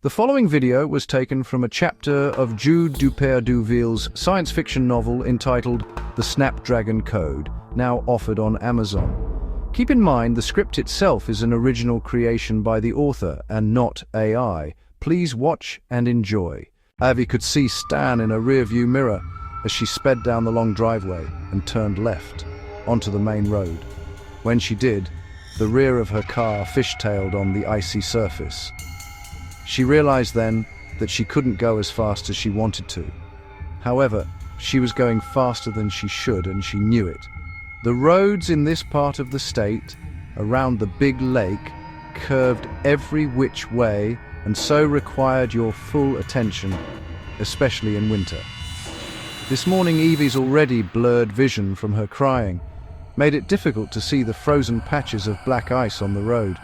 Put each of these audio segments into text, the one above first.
The following video was taken from a chapter of Jude Dupert-Duville's science fiction novel entitled The Snapdragon Code, now offered on Amazon. Keep in mind the script itself is an original creation by the author and not AI. Please watch and enjoy. Evey could see Stan in a rearview mirror as she sped down the long driveway and turned left onto the main road. When she did, the rear of her car fishtailed on the icy surface. She realized then that she couldn't go as fast as she wanted to. However, she was going faster than she should, and she knew it. The roads in this part of the state, around the big lake, curved every which way and so required your full attention, especially in winter. This morning, Evey's already blurred vision from her crying made it difficult to see the frozen patches of black ice on the road.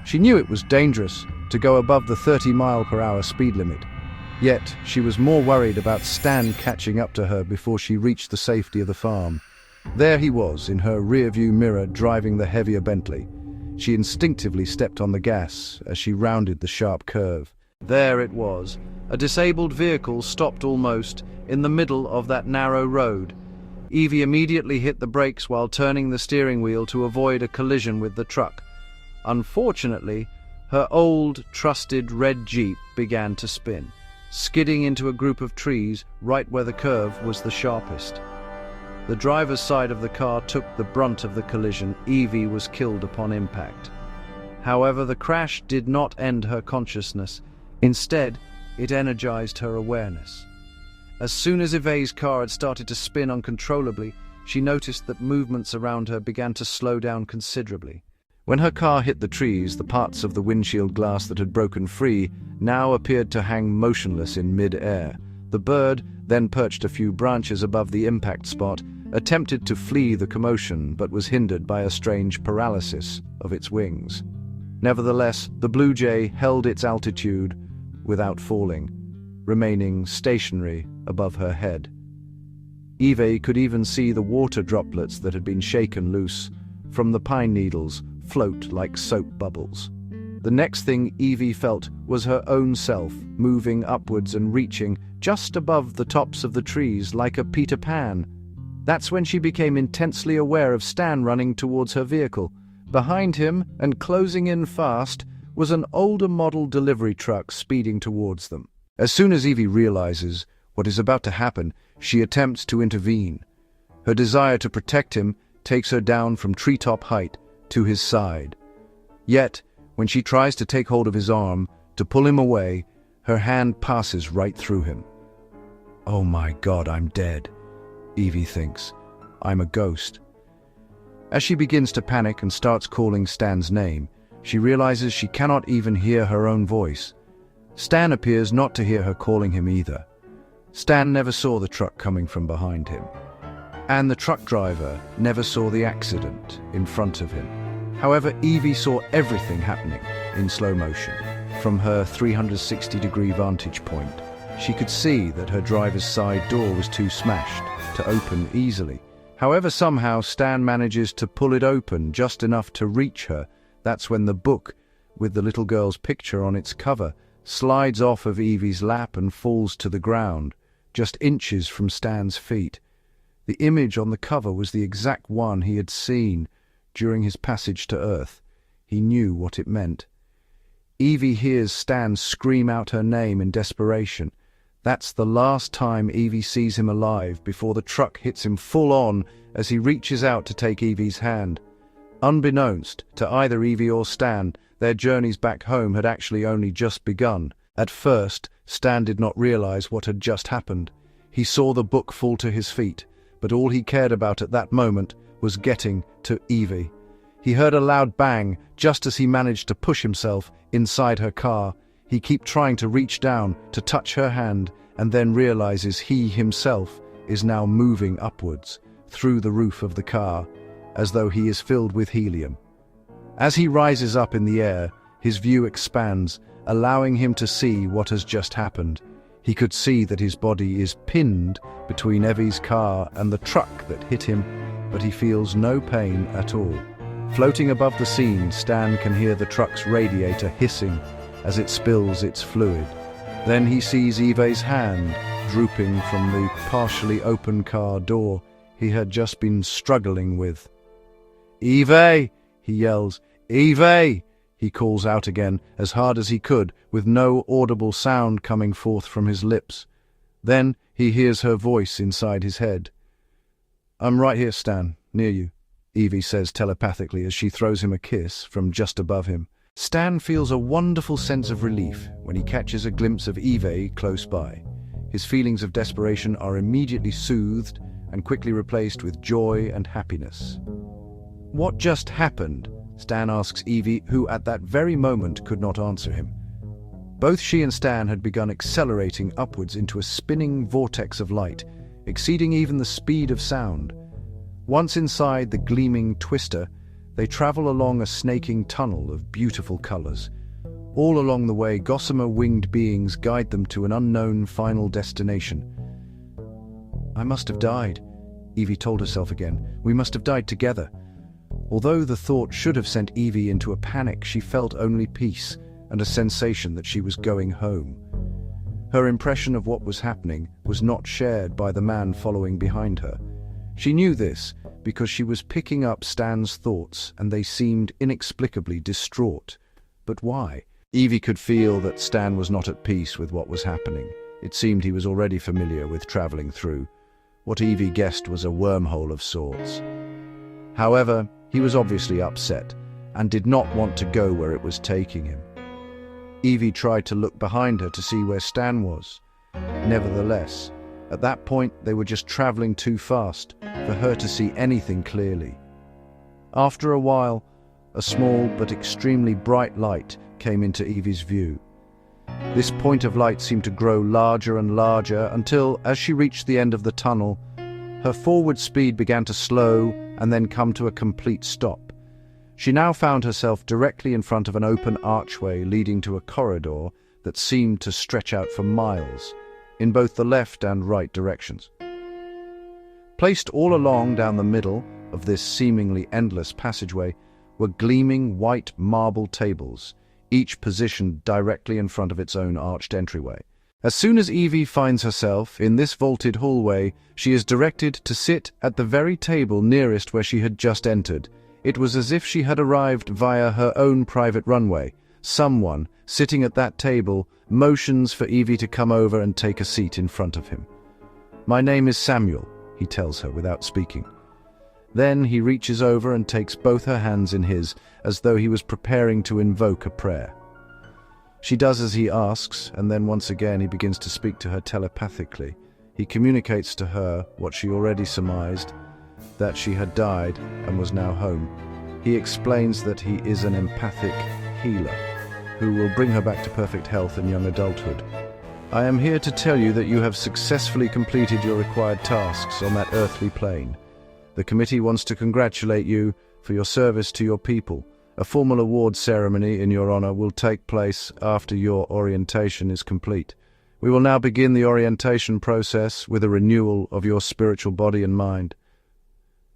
She knew it was dangerous to go above the 30-mile-per-hour speed limit, yet she was more worried about Stan catching up to her before she reached the safety of the farm. There he was, in her rearview mirror, driving the heavier Bentley. She instinctively stepped on the gas as she rounded the sharp curve. There it was, a disabled vehicle stopped almost in the middle of that narrow road. Evey immediately hit the brakes while turning the steering wheel to avoid a collision with the truck. Unfortunately, her old, trusted red Jeep began to spin, skidding into a group of trees right where the curve was the sharpest. The driver's side of the car took the brunt of the collision. Evey was killed upon impact. However, the crash did not end her consciousness. Instead, it energized her awareness. As soon as Evey's car had started to spin uncontrollably, she noticed that movements around her began to slow down considerably. When her car hit the trees, the parts of the windshield glass that had broken free now appeared to hang motionless in mid-air. The bird, then perched a few branches above the impact spot, attempted to flee the commotion but was hindered by a strange paralysis of its wings. Nevertheless, the blue jay held its altitude without falling, remaining stationary above her head. Evey could even see the water droplets that had been shaken loose from the pine needles float like soap bubbles. The next thing Evey felt was her own self moving upwards and reaching just above the tops of the trees like a Peter Pan. That's when she became intensely aware of Stan running towards her vehicle. Behind him, and closing in fast, was an older model delivery truck speeding towards them. As soon as Evey realizes what is about to happen, she attempts to intervene. Her desire to protect him takes her down from treetop height to his side. Yet, when she tries to take hold of his arm to pull him away, her hand passes right through him. "Oh my God, I'm dead," Evey thinks. "I'm a ghost." As she begins to panic and starts calling Stan's name, she realizes she cannot even hear her own voice. Stan appears not to hear her calling him either. Stan never saw the truck coming from behind him, and the truck driver never saw the accident in front of him. However, Evey saw everything happening in slow motion. From her 360-degree vantage point, she could see that her driver's side door was too smashed to open easily. However, somehow Stan manages to pull it open just enough to reach her. That's when the book, with the little girl's picture on its cover, slides off of Evey's lap and falls to the ground, just inches from Stan's feet. The image on the cover was the exact one he had seen during his passage to Earth. He knew what it meant. Evey hears Stan scream out her name in desperation. That's the last time Evey sees him alive before the truck hits him full on as he reaches out to take Evey's hand. Unbeknownst to either Evey or Stan, their journeys back home had actually only just begun. At first, Stan did not realize what had just happened. He saw the book fall to his feet, but all he cared about at that moment was getting to Evey. He heard a loud bang just as he managed to push himself inside her car. He keeps trying to reach down to touch her hand and then realizes he himself is now moving upwards through the roof of the car as though he is filled with helium. As he rises up in the air, his view expands, allowing him to see what has just happened. He could see that his body is pinned between Evey's car and the truck that hit him, but he feels no pain at all. Floating above the scene, Stan can hear the truck's radiator hissing as it spills its fluid. Then he sees Evey's hand drooping from the partially open car door he had just been struggling with. "Evey!" he yells. "Evey!" he calls out again, as hard as he could, with no audible sound coming forth from his lips. Then he hears her voice inside his head. "I'm right here, Stan, near you," Evey says telepathically as she throws him a kiss from just above him. Stan feels a wonderful sense of relief when he catches a glimpse of Evey close by. His feelings of desperation are immediately soothed and quickly replaced with joy and happiness. "What just happened?" Stan asks Evey, who at that very moment could not answer him. Both she and Stan had begun accelerating upwards into a spinning vortex of light, exceeding even the speed of sound. Once inside the gleaming twister, they travel along a snaking tunnel of beautiful colors. All along the way, gossamer winged beings guide them to an unknown final destination. "I must have died," Evey told herself again. "We must have died together." Although the thought should have sent Evey into a panic, she felt only peace and a sensation that she was going home. Her impression of what was happening was not shared by the man following behind her. She knew this because she was picking up Stan's thoughts, and they seemed inexplicably distraught. But why? Evey could feel that Stan was not at peace with what was happening. It seemed he was already familiar with traveling through what Evey guessed was a wormhole of sorts. However, he was obviously upset and did not want to go where it was taking him. Evey tried to look behind her to see where Stan was. Nevertheless, at that point they were just traveling too fast for her to see anything clearly. After a while, a small but extremely bright light came into Evey's view. This point of light seemed to grow larger and larger until, as she reached the end of the tunnel, her forward speed began to slow and then come to a complete stop. She now found herself directly in front of an open archway leading to a corridor that seemed to stretch out for miles, in both the left and right directions. Placed all along down the middle of this seemingly endless passageway were gleaming white marble tables, each positioned directly in front of its own arched entryway. As soon as Evey finds herself in this vaulted hallway, she is directed to sit at the very table nearest where she had just entered. It was as if she had arrived via her own private runway. Someone, sitting at that table, motions for Evey to come over and take a seat in front of him. "My name is Samuel," he tells her without speaking. Then he reaches over and takes both her hands in his, as though he was preparing to invoke a prayer. She does as he asks, and then once again he begins to speak to her telepathically. He communicates to her what she already surmised, that she had died and was now home. He explains that he is an empathic healer, who will bring her back to perfect health in young adulthood. "I am here to tell you that you have successfully completed your required tasks on that earthly plane. The committee wants to congratulate you for your service to your people. A formal award ceremony in your honor will take place after your orientation is complete. We will now begin the orientation process with a renewal of your spiritual body and mind."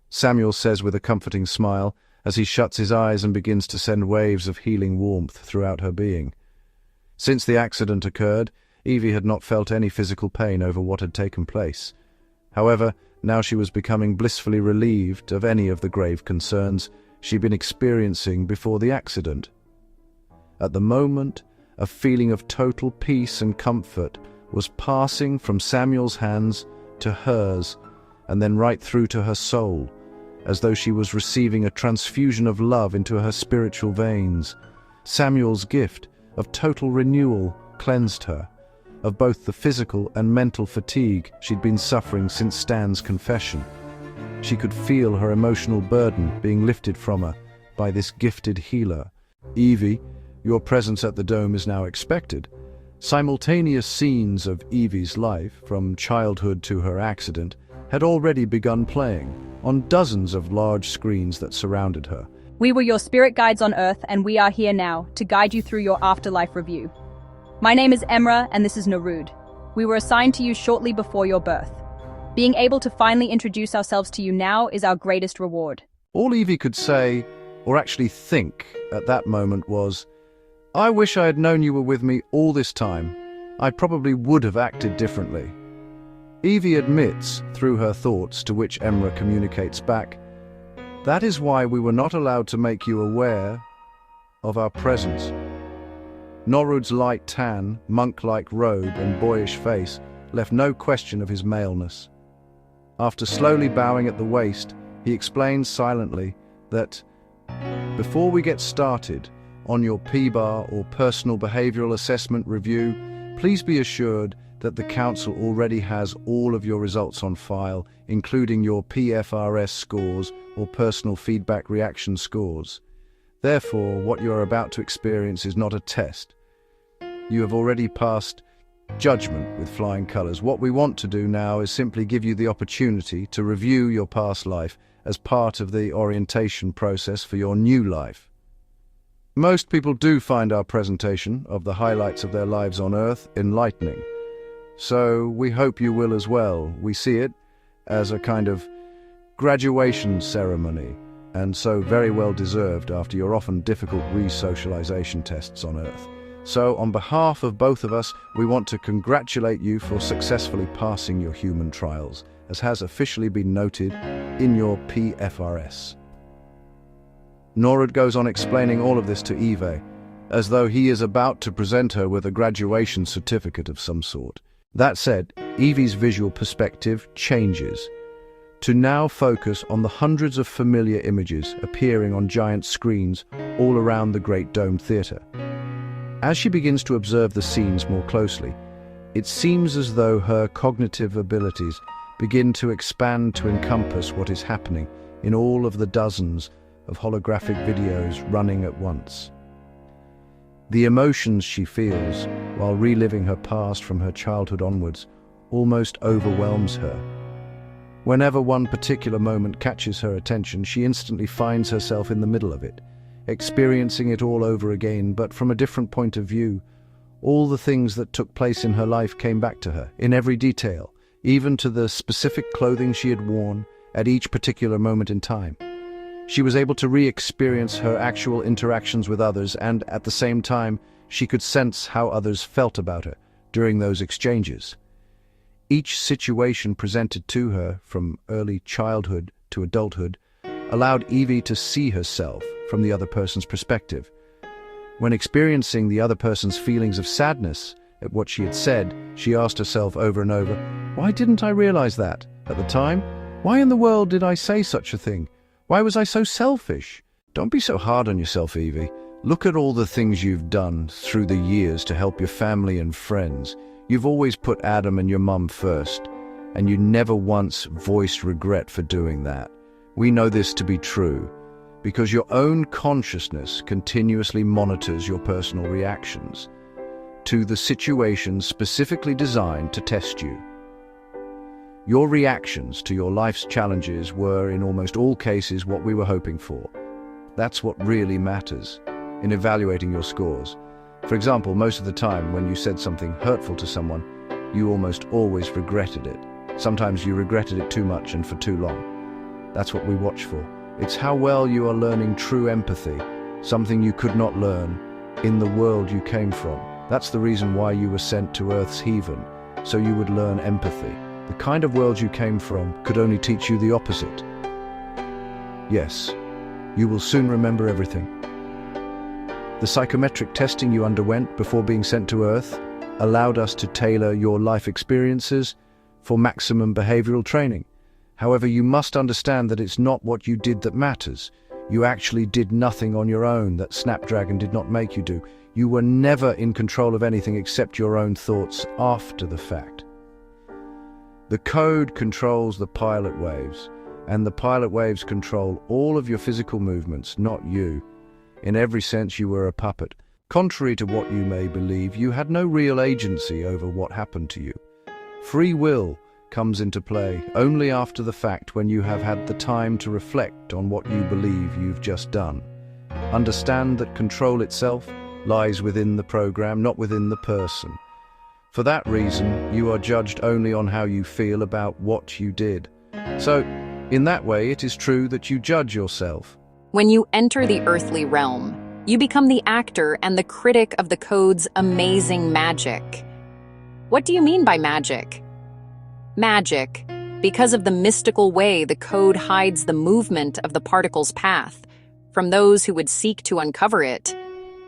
Samuel says with a comforting smile as he shuts his eyes and begins to send waves of healing warmth throughout her being. Since the accident occurred, Evey had not felt any physical pain over what had taken place. However, now she was becoming blissfully relieved of any of the grave concerns she'd been experiencing before the accident. At the moment, a feeling of total peace and comfort was passing from Samuel's hands to hers, and then right through to her soul, as though she was receiving a transfusion of love into her spiritual veins. Samuel's gift of total renewal cleansed her of both the physical and mental fatigue she'd been suffering since Stan's confession. She could feel her emotional burden being lifted from her by this gifted healer. "Evey, your presence at the dome is now expected." Simultaneous scenes of Evey's life, from childhood to her accident, had already begun playing on dozens of large screens that surrounded her. "We were your spirit guides on Earth, and we are here now to guide you through your afterlife review. My name is Emra, and this is Narud. We were assigned to you shortly before your birth. Being able to finally introduce ourselves to you now is our greatest reward." All Evey could say, or actually think, at that moment was, I wish I had known you were with me all this time. I probably would have acted differently. Evey admits, through her thoughts, to which Emra communicates back, that is why we were not allowed to make you aware of our presence. Norud's light tan, monk-like robe and boyish face left no question of his maleness. After slowly bowing at the waist, he explains silently that, before we get started on your PBAR or Personal Behavioral Assessment Review, please be assured that the Council already has all of your results on file, including your PFRS scores or Personal Feedback Reaction scores. Therefore, what you are about to experience is not a test. You have already passed judgment with flying colors. What we want to do now is simply give you the opportunity to review your past life as part of the orientation process for your new life. Most people do find our presentation of the highlights of their lives on Earth enlightening. So we hope you will as well. We see it as a kind of graduation ceremony, and so very well deserved after your often difficult re-socialization tests on Earth. So on behalf of both of us, we want to congratulate you for successfully passing your human trials, as has officially been noted in your PFRS. Norud goes on explaining all of this to Evey, as though he is about to present her with a graduation certificate of some sort. That said, Evey's visual perspective changes, to now focus on the hundreds of familiar images appearing on giant screens all around the Great Dome Theatre. As she begins to observe the scenes more closely, it seems as though her cognitive abilities begin to expand to encompass what is happening in all of the dozens of holographic videos running at once. The emotions she feels while reliving her past from her childhood onwards almost overwhelms her. Whenever one particular moment catches her attention, she instantly finds herself in the middle of it, experiencing it all over again, but from a different point of view. All the things that took place in her life came back to her, in every detail, even to the specific clothing she had worn at each particular moment in time. She was able to re-experience her actual interactions with others, and at the same time, she could sense how others felt about her during those exchanges. Each situation presented to her, from early childhood to adulthood, allowed Evey to see herself from the other person's perspective. When experiencing the other person's feelings of sadness at what she had said, she asked herself over and over, why didn't I realize that at the time? Why in the world did I say such a thing? Why was I so selfish? Don't be so hard on yourself, Evey. Look at all the things you've done through the years to help your family and friends. You've always put Adam and your mum first, and you never once voiced regret for doing that. We know this to be true, because your own consciousness continuously monitors your personal reactions to the situations specifically designed to test you. Your reactions to your life's challenges were, in almost all cases, what we were hoping for. That's what really matters in evaluating your scores. For example, most of the time when you said something hurtful to someone, you almost always regretted it. Sometimes you regretted it too much and for too long. That's what we watch for. It's how well you are learning true empathy, something you could not learn in the world you came from. That's the reason why you were sent to Earth's heaven, so you would learn empathy. The kind of world you came from could only teach you the opposite. Yes, you will soon remember everything. The psychometric testing you underwent before being sent to Earth allowed us to tailor your life experiences for maximum behavioral training. However, you must understand that it's not what you did that matters. You actually did nothing on your own that Snapdragon did not make you do. You were never in control of anything except your own thoughts after the fact. The code controls the pilot waves, and the pilot waves control all of your physical movements, not you. In every sense, you were a puppet. Contrary to what you may believe, you had no real agency over what happened to you. Free will comes into play only after the fact, when you have had the time to reflect on what you believe you've just done. Understand that control itself lies within the program, not within the person. For that reason, you are judged only on how you feel about what you did. So, in that way, it is true that you judge yourself. When you enter the earthly realm, You become the actor and the critic of the code's amazing magic. What do you mean by magic? Magic, because of the mystical way the code hides the movement of the particle's path from those who would seek to uncover it.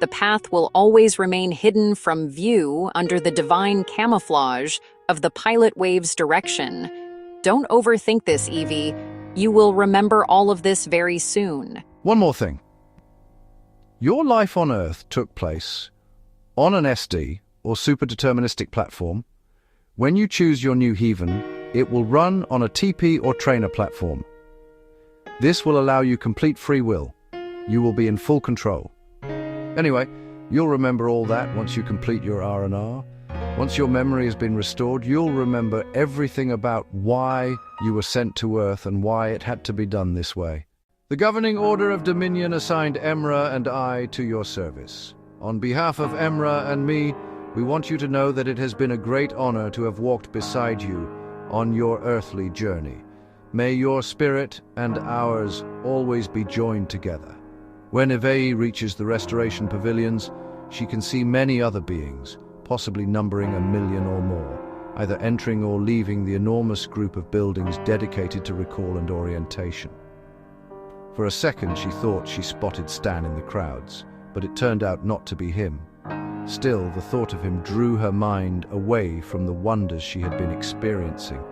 The path will always remain hidden from view under the divine camouflage of the pilot wave's direction. Don't overthink this, Evey. You will remember all of this very soon. One more thing. Your life on Earth took place on an SD, or super-deterministic platform. When you choose your new heaven, it will run on a TP or trainer platform. This will allow you complete free will. You will be in full control. Anyway, you'll remember all that once you complete your R&R. Once your memory has been restored, you'll remember everything about why you were sent to Earth and why it had to be done this way. The governing order of Dominion assigned Emra and I to your service. On behalf of Emra and me, we want you to know that it has been a great honor to have walked beside you on your earthly journey. May your spirit and ours always be joined together. When Evey reaches the restoration pavilions, she can see many other beings, possibly numbering 1 million or more, either entering or leaving the enormous group of buildings dedicated to recall and orientation. For a second she thought she spotted Stan in the crowds, but it turned out not to be him. Still, the thought of him drew her mind away from the wonders she had been experiencing,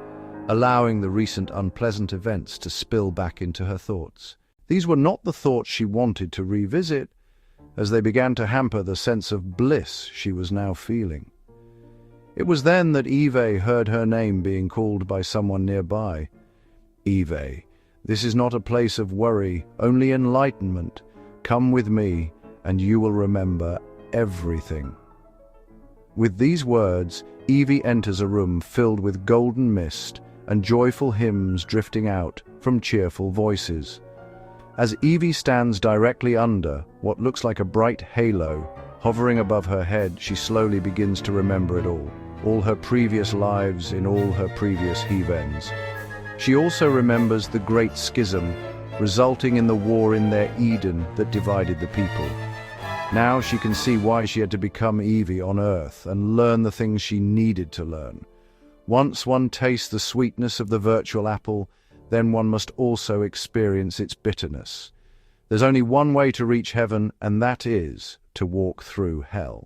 allowing the recent unpleasant events to spill back into her thoughts. These were not the thoughts she wanted to revisit, as they began to hamper the sense of bliss she was now feeling. It was then that Evey heard her name being called by someone nearby. Evey, this is not a place of worry, only enlightenment. Come with me, and you will remember everything. With these words, Evey enters a room filled with golden mist and joyful hymns drifting out from cheerful voices. As Evey stands directly under what looks like a bright halo hovering above her head, she slowly begins to remember it all her previous lives in all her previous heavens. She also remembers the Great Schism, resulting in the war in their Eden that divided the people. Now she can see why she had to become Evey on Earth and learn the things she needed to learn. Once one tastes the sweetness of the virtual apple, then one must also experience its bitterness. There's only one way to reach heaven, and that is to walk through hell.